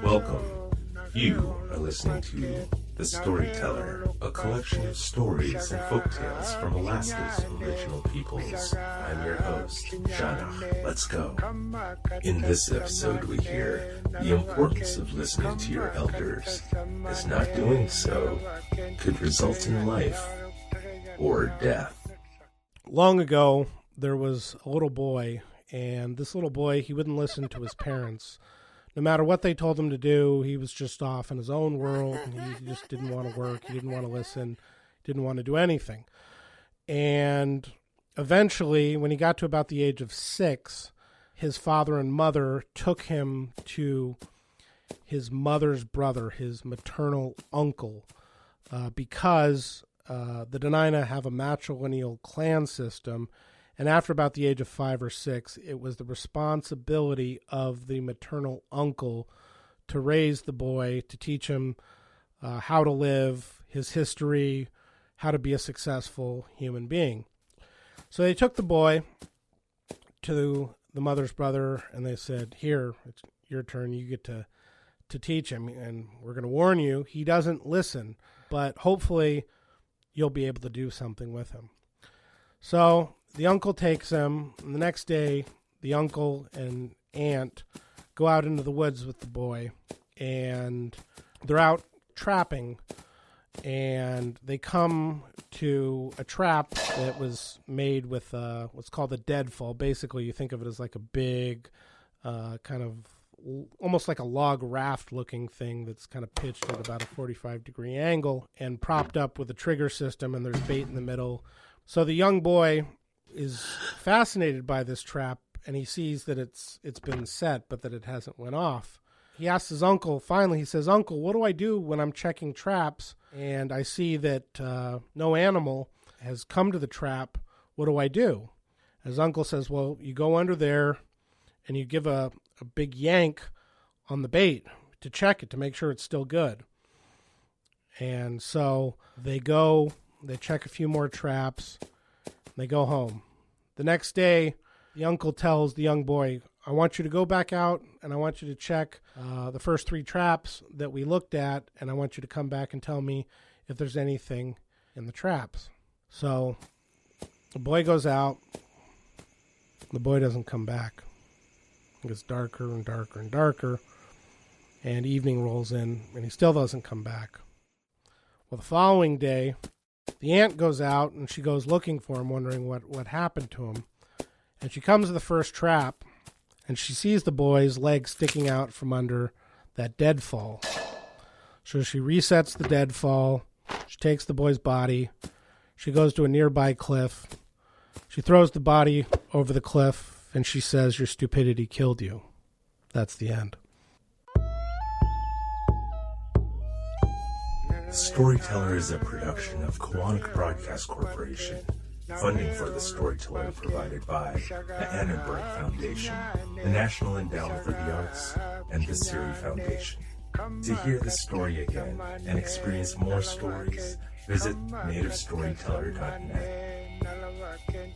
Welcome. You are listening to The Storyteller, a collection of stories and folktales from Alaska's original peoples. I'm your host, Canaar. Let's go. In this episode, we hear the importance of listening to your elders, as not doing so could result in life or death. Long ago, there was a little boy, and this little boy, he wouldn't listen to his parents. No matter what they told him to do, he was just off in his own world, and he just didn't want to work, he didn't want to listen, didn't want to do anything. And eventually, when he got to about the age of 6, his father and mother took him to his mother's brother, his maternal uncle, because the Dena'ina have a matrilineal clan system, and after about the age of 5 or 6, it was the responsibility of the maternal uncle to raise the boy, to teach him how to live, his history, how to be a successful human being. So they took the boy to the mother's brother, and they said, here, it's your turn, you get to teach him, and we're going to warn you, he doesn't listen, but hopefully you'll be able to do something with him. So the uncle takes him, and the next day, the uncle and aunt go out into the woods with the boy, and they're out trapping, and they come to a trap that was made with what's called a deadfall. Basically, you think of it as like a big, kind of almost like a log raft looking thing that's kind of pitched at about a 45-degree angle and propped up with a trigger system, and there's bait in the middle. So the young boy is fascinated by this trap, and he sees that it's been set, but that it hasn't went off. He asks his uncle, finally, he says, "Uncle, what do I do when I'm checking traps and I see that no animal has come to the trap? What do I do?" His uncle says, "Well, you go under there and you give a big yank on the bait to check it, to make sure it's still good." And so they go, they check a few more traps, they go home. The next day, the uncle tells the young boy, "I want you to go back out and I want you to check the first 3 traps that we looked at, and I want you to come back and tell me if there's anything in the traps." So the boy goes out. The boy doesn't come back. It gets darker and darker and darker, and evening rolls in, and he still doesn't come back. Well, the following day, the aunt goes out, and she goes looking for him, wondering what happened to him. And she comes to the first trap, and she sees the boy's leg sticking out from under that deadfall. So she resets the deadfall. She takes the boy's body. She goes to a nearby cliff. She throws the body over the cliff, and she says, "Your stupidity killed you." That's the end. Storyteller is a production of Canaar Broadcast Corporation. Funding for The Storyteller provided by the Anchorage Foundation, the National Endowment for the Arts, and the Siri Foundation. To hear this story again and experience more stories, visit nativestoryteller.net.